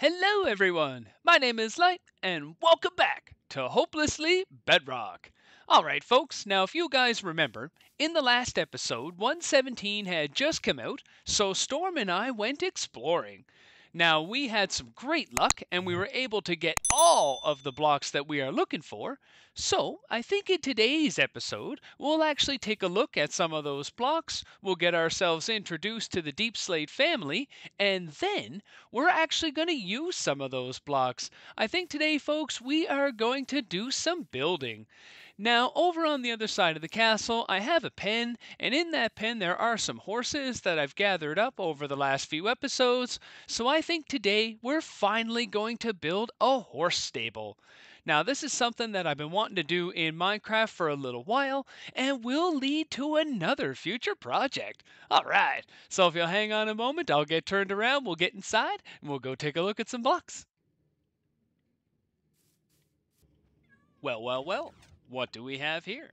Hello, everyone. My name is Light, and welcome back to Hopelessly Bedrock. All right, folks. Now, if you guys remember, in the last episode, 117 had just come out, so Storm and I went exploring. Now, we had some great luck, and we were able to get all of the blocks that we are looking for. So, I think in today's episode, we'll actually take a look at some of those blocks. We'll get ourselves introduced to the Deep Slate family, and then we're actually going to use some of those blocks. I think today, folks, we are going to do some building. Now, over on the other side of the castle, I have a pen, and in that pen there are some horses that I've gathered up over the last few episodes, so I think today we're finally going to build a horse stable. Now, this is something that I've been wanting to do in Minecraft for a little while, and will lead to another future project. Alright, so if you'll hang on a moment, I'll get turned around, we'll get inside, and we'll go take a look at some blocks. Well, what do we have here?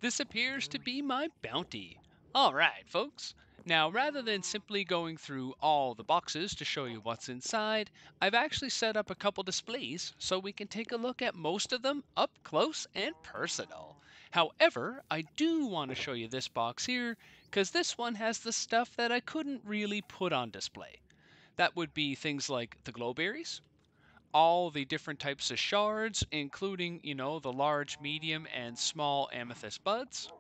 This appears to be my bounty. Alright, folks. Now, rather than simply going through all the boxes to show you what's inside, I've actually set up a couple displays so we can take a look at most of them up close and personal. However, I do want to show you this box here, because this one has the stuff that I couldn't really put on display. That would be things like the glowberries, all the different types of shards, including, the large, medium, and small amethyst buds.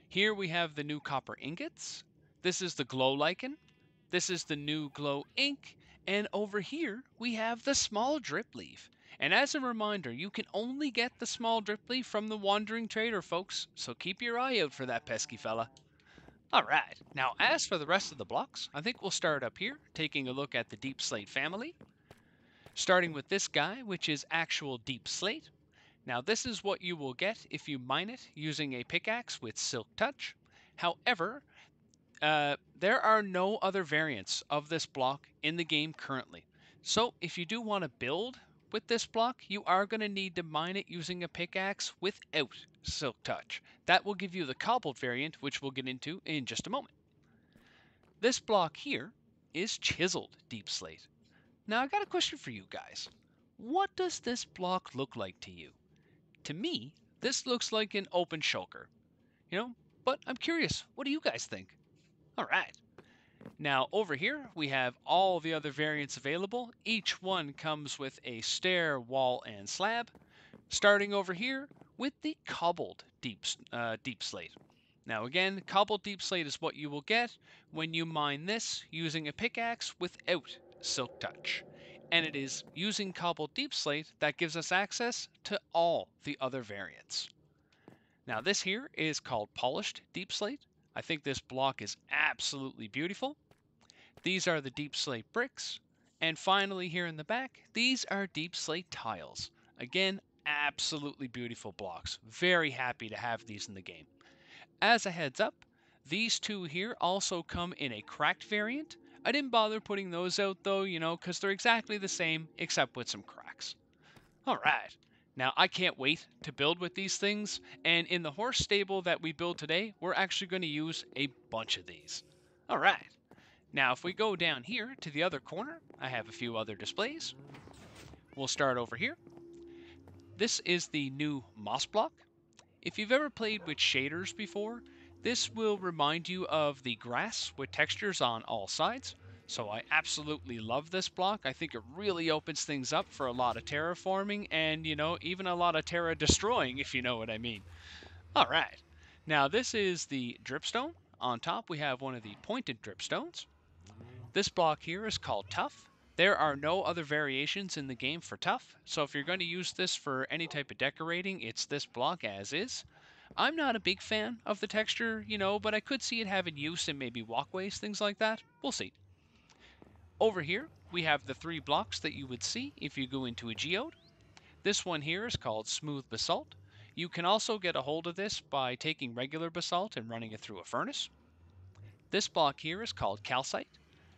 Here we have the new copper ingots. This is the glow lichen. This is the new glow ink. And over here we have the small drip leaf. And as a reminder, you can only get the small drip leaf from the wandering trader, folks, so keep your eye out for that pesky fella. Alright, now as for the rest of the blocks, I think we'll start up here, taking a look at the Deep Slate family. Starting with this guy, which is actual Deep Slate. Now this is what you will get if you mine it using a pickaxe with Silk Touch. However, there are no other variants of this block in the game currently. So if you do want to build with this block, you are going to need to mine it using a pickaxe without Silk Touch. That will give you the cobbled variant, which we'll get into in just a moment. This block here is Chiseled Deep Slate. Now I got a question for you guys. What does this block look like to you? To me, this looks like an open shulker, but I'm curious, what do you guys think? Alright, now over here we have all the other variants available. Each one comes with a stair, wall, and slab. Starting over here with the cobbled deep slate. Now again, cobbled deep slate is what you will get when you mine this using a pickaxe without Silk Touch. And it is using cobbled deep slate that gives us access to all the other variants. Now this here is called polished deep slate. I think this block is absolutely beautiful. These are the deep slate bricks. And finally here in the back, these are deep slate tiles. Again, absolutely beautiful blocks. Very happy to have these in the game. As a heads up, these two here also come in a cracked variant. I didn't bother putting those out though, because they're exactly the same except with some cracks. Alright, now I can't wait to build with these things, and in the horse stable that we build today, we're actually going to use a bunch of these. Alright, now if we go down here to the other corner, I have a few other displays. We'll start over here. This is the new moss block. If you've ever played with shaders before, this will remind you of the grass with textures on all sides. So I absolutely love this block. I think it really opens things up for a lot of terraforming and, even a lot of terra destroying, if you know what I mean. All right. Now this is the dripstone. On top we have one of the pointed dripstones. This block here is called Tough. There are no other variations in the game for Tough, so if you're going to use this for any type of decorating, it's this block as is. I'm not a big fan of the texture, but I could see it having use in maybe walkways, things like that. We'll see. Over here, we have the 3 blocks that you would see if you go into a geode. This one here is called Smooth Basalt. You can also get a hold of this by taking regular basalt and running it through a furnace. This block here is called Calcite.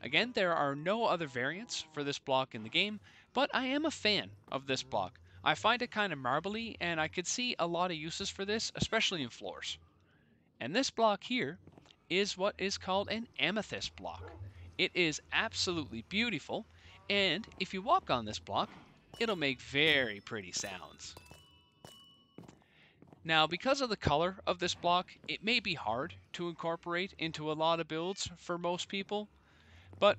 Again, there are no other variants for this block in the game, but I am a fan of this block. I find it kind of marbly, and I could see a lot of uses for this, especially in floors. And this block here is what is called an amethyst block. It is absolutely beautiful. And if you walk on this block, it'll make very pretty sounds. Now, because of the color of this block, it may be hard to incorporate into a lot of builds for most people, but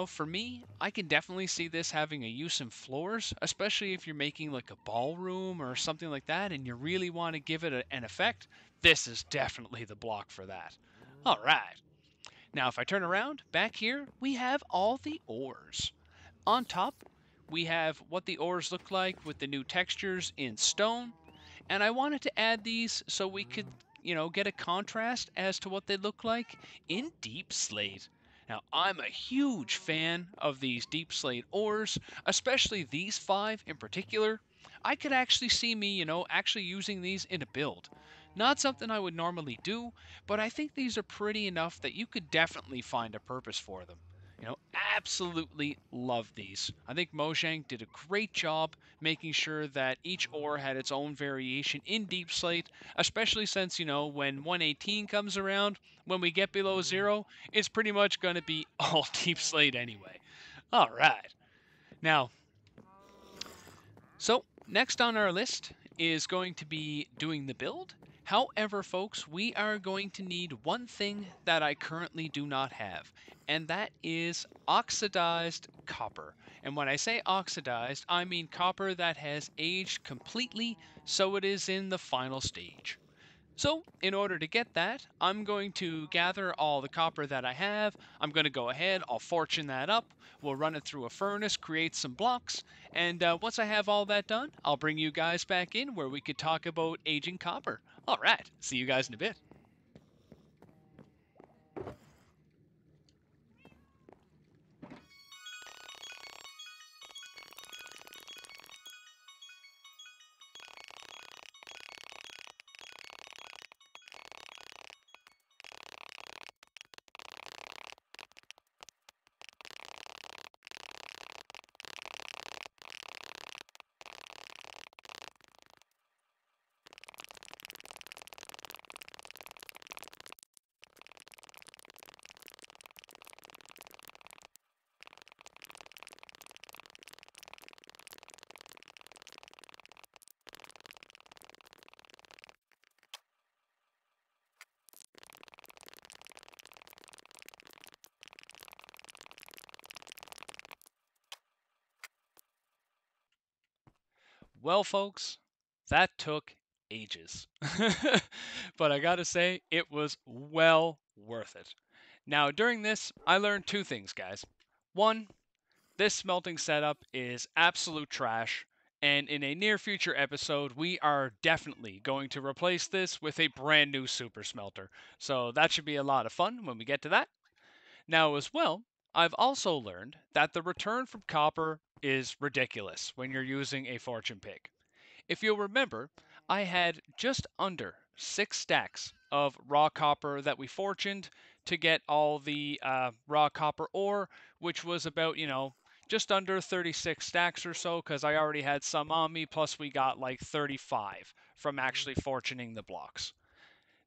for me, I can definitely see this having a use in floors, especially if you're making like a ballroom or something like that and you really want to give it an effect. This is definitely the block for that. All right. Now, if I turn around, back here, we have all the ores. On top, we have what the ores look like with the new textures in stone. And I wanted to add these so we could, get a contrast as to what they look like in Deep Slate. Now, I'm a huge fan of these Deep Slate ores, especially these 5 in particular. I could actually see me, actually using these in a build. Not something I would normally do, but I think these are pretty enough that you could definitely find a purpose for them. Absolutely love these. I think Mojang did a great job making sure that each ore had its own variation in Deep Slate, especially since, when 118 comes around, when we get below 0, it's pretty much going to be all Deep Slate anyway. All right. Now, so next on our list is going to be doing the build. However, folks, we are going to need one thing that I currently do not have, and that is oxidized copper. And when I say oxidized, I mean copper that has aged completely, so it is in the final stage. So in order to get that, I'm going to gather all the copper that I have. I'm going to go ahead, I'll fortune that up. We'll run it through a furnace, create some blocks, and once I have all that done, I'll bring you guys back in where we could talk about aging copper. All right, see you guys in a bit. Well, folks, that took ages. But I gotta say, it was well worth it. Now, during this, I learned 2 things, guys. One, this smelting setup is absolute trash, and in a near future episode, we are definitely going to replace this with a brand new super smelter. So that should be a lot of fun when we get to that. Now, as well, I've also learned that the return from copper is ridiculous when you're using a fortune pick. If you'll remember, I had just under 6 stacks of raw copper that we fortuned to get all the raw copper ore, which was about, just under 36 stacks or so, because I already had some on me, plus we got like 35 from actually fortuning the blocks.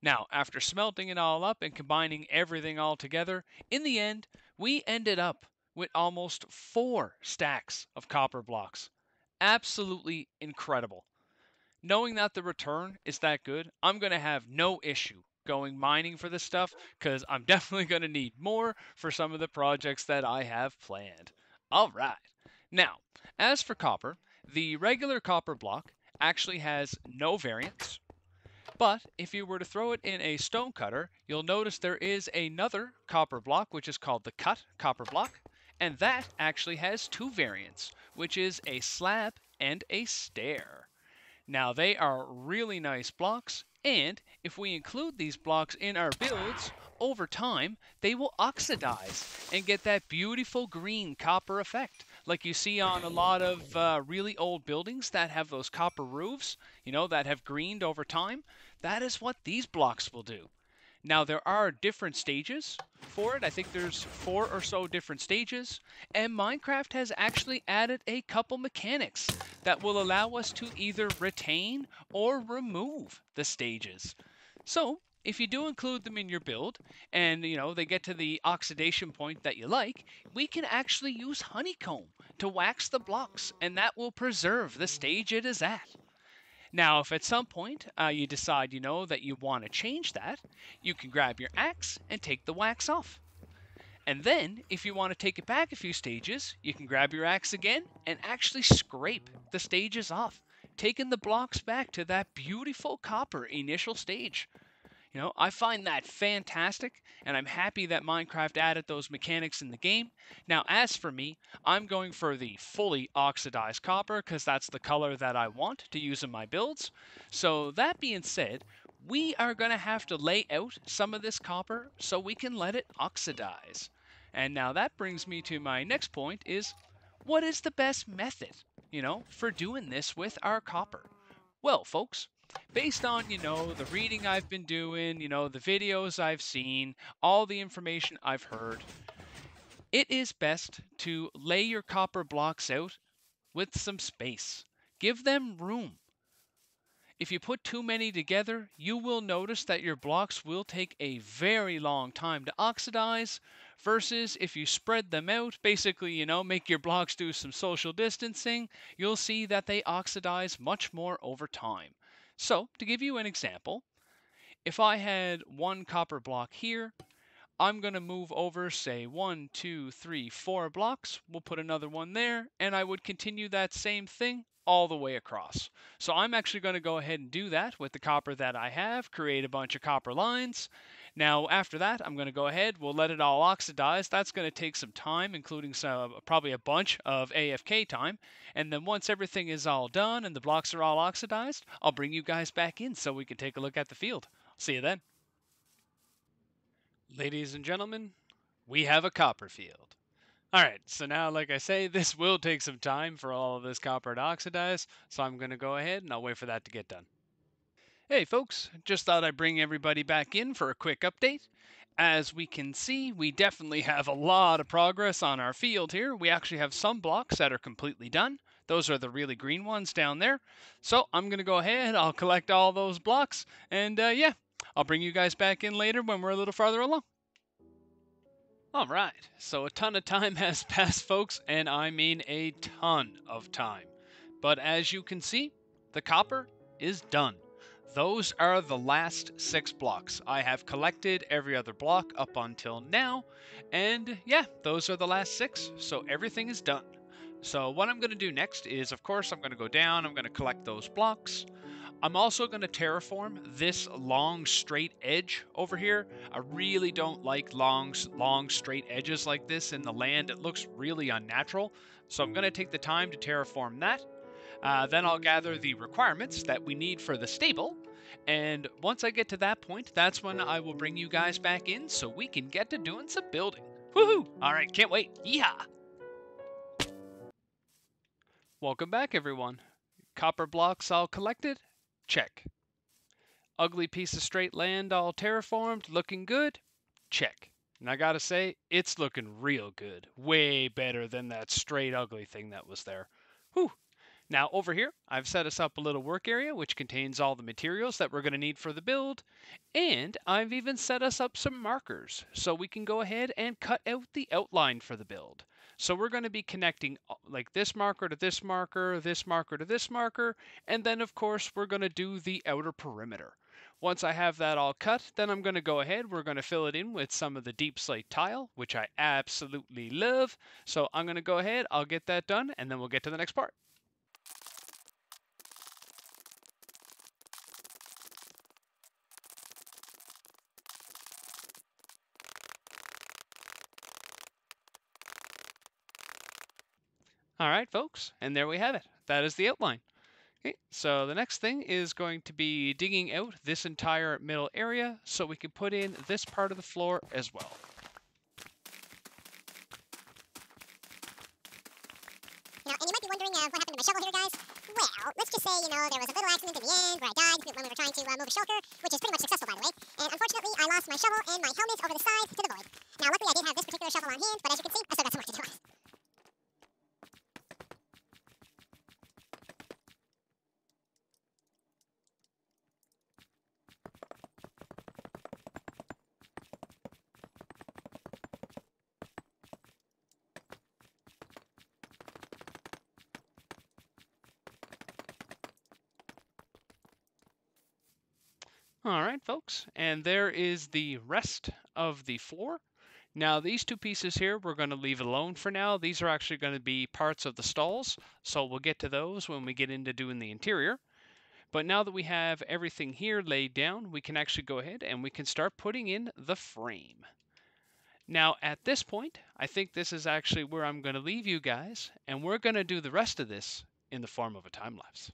Now, after smelting it all up and combining everything all together, in the end, we ended up with almost 4 stacks of copper blocks. Absolutely incredible. Knowing that the return is that good, I'm going to have no issue going mining for this stuff because I'm definitely going to need more for some of the projects that I have planned. All right. Now, as for copper, the regular copper block actually has no variance. But if you were to throw it in a stone cutter, you'll notice there is another copper block, which is called the cut copper block. And that actually has 2 variants, which is a slab and a stair. Now, they are really nice blocks, and if we include these blocks in our builds, over time, they will oxidize and get that beautiful green copper effect, like you see on a lot of really old buildings that have those copper roofs, that have greened over time. That is what these blocks will do. Now, there are different stages for it. I think there's 4 or so different stages. And Minecraft has actually added a couple mechanics that will allow us to either retain or remove the stages. So, if you do include them in your build and they get to the oxidation point that you like, we can actually use honeycomb to wax the blocks, and that will preserve the stage it is at. Now, if at some point you decide, that you want to change that, you can grab your axe and take the wax off. And then, if you want to take it back a few stages, you can grab your axe again and actually scrape the stages off, taking the blocks back to that beautiful copper initial stage. I find that fantastic, and I'm happy that Minecraft added those mechanics in the game. Now, as for me, I'm going for the fully oxidized copper because that's the color that I want to use in my builds. So that being said, we are going to have to lay out some of this copper so we can let it oxidize. And now that brings me to my next point is, what is the best method, for doing this with our copper? Well, folks, based on, the reading I've been doing, the videos I've seen, all the information I've heard, it is best to lay your copper blocks out with some space. Give them room. If you put too many together, you will notice that your blocks will take a very long time to oxidize, versus if you spread them out, basically, make your blocks do some social distancing, you'll see that they oxidize much more over time. So, to give you an example, if I had one copper block here, I'm going to move over, say, 1, 2, 3, 4 blocks. We'll put another one there, and I would continue that same thing all the way across. So I'm actually going to go ahead and do that with the copper that I have, create a bunch of copper lines. Now, after that, I'm going to go ahead, we'll let it all oxidize. That's going to take some time, including probably a bunch of AFK time. And then once everything is all done and the blocks are all oxidized, I'll bring you guys back in so we can take a look at the field. See you then. Ladies and gentlemen, we have a copper field. Alright, so now, like I say, this will take some time for all of this copper to oxidize, so I'm going to go ahead and I'll wait for that to get done. Hey folks, just thought I'd bring everybody back in for a quick update. As we can see, we definitely have a lot of progress on our field here. We actually have some blocks that are completely done. Those are the really green ones down there. So I'm going to go ahead, I'll collect all those blocks, and yeah, I'll bring you guys back in later when we're a little farther along. Alright, so a ton of time has passed, folks, and I mean a ton of time. But as you can see, the copper is done. Those are the last 6 blocks. I have collected every other block up until now, and yeah, those are the last 6, so everything is done. So what I'm going to do next is, of course, I'm going to go down, I'm going to collect those blocks. I'm also going to terraform this long straight edge over here. I really don't like long straight edges like this in the land. It looks really unnatural. So I'm going to take the time to terraform that. Then I'll gather the requirements that we need for the stable. And once I get to that point, that's when I will bring you guys back in so we can get to doing some building. Woohoo! Alright, can't wait. Yeehaw! Welcome back, everyone. Copper blocks all collected? Check. Ugly piece of straight land all terraformed, looking good? Check. And I gotta say, it's looking real good. Way better than that straight ugly thing that was there. Whew. Now over here, I've set us up a little work area which contains all the materials that we're going to need for the build, and I've even set us up some markers so we can go ahead and cut out the outline for the build. So we're going to be connecting like this marker to this marker, this marker to this marker, and then of course we're going to do the outer perimeter. Once I have that all cut, then I'm going to go ahead, we're going to fill it in with some of the deep slate tile, which I absolutely love. So I'm going to go ahead, I'll get that done, and then we'll get to the next part. All right, folks, and there we have it. That is the outline. Okay, so the next thing is going to be digging out this entire middle area so we can put in this part of the floor as well. And you might be wondering what happened to my shovel here, guys. Well, let's just say, there was a little accident in the end where I died when we were trying to move a shulker, which is pretty much successful, by the way. And unfortunately, I lost my shovel and my helmet over the side to the void. Now, luckily, I did have this particular shovel on hand, but as you can see, I still got some work to do on it. All right, folks, and there is the rest of the floor. Now, these two pieces here, we're going to leave alone for now. These are actually going to be parts of the stalls, so we'll get to those when we get into doing the interior. But now that we have everything here laid down, we can actually go ahead and we can start putting in the frame. Now, at this point, I think this is actually where I'm going to leave you guys, and we're going to do the rest of this in the form of a time lapse.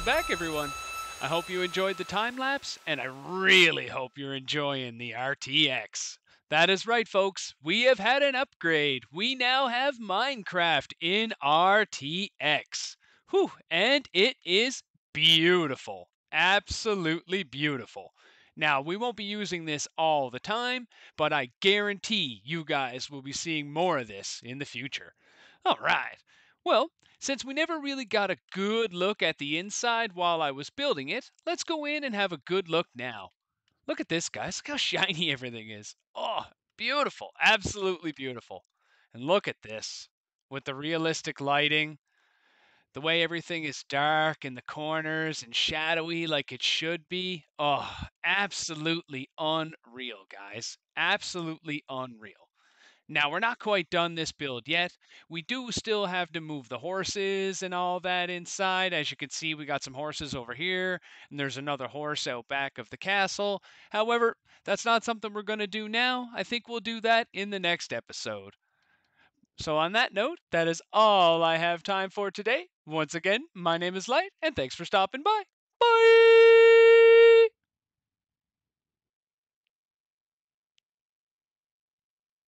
back, everyone. I hope you enjoyed the time lapse, and I really hope you're enjoying the RTX. That is right, folks. We have had an upgrade. We now have Minecraft in RTX. Whew, and it is beautiful. Absolutely beautiful. Now, we won't be using this all the time, but I guarantee you guys will be seeing more of this in the future. All right. Well, since we never really got a good look at the inside while I was building it, let's go in and have a good look now. Look at this, guys. Look how shiny everything is. Oh, beautiful. Absolutely beautiful. And look at this. With the realistic lighting, the way everything is dark in the corners and shadowy like it should be. Oh, absolutely unreal, guys. Absolutely unreal. Now, we're not quite done this build yet. We do still have to move the horses and all that inside. As you can see, we got some horses over here, and there's another horse out back of the castle. However, that's not something we're going to do now. I think we'll do that in the next episode. So, on that note, that is all I have time for today. Once again, my name is Light, and thanks for stopping by. Bye!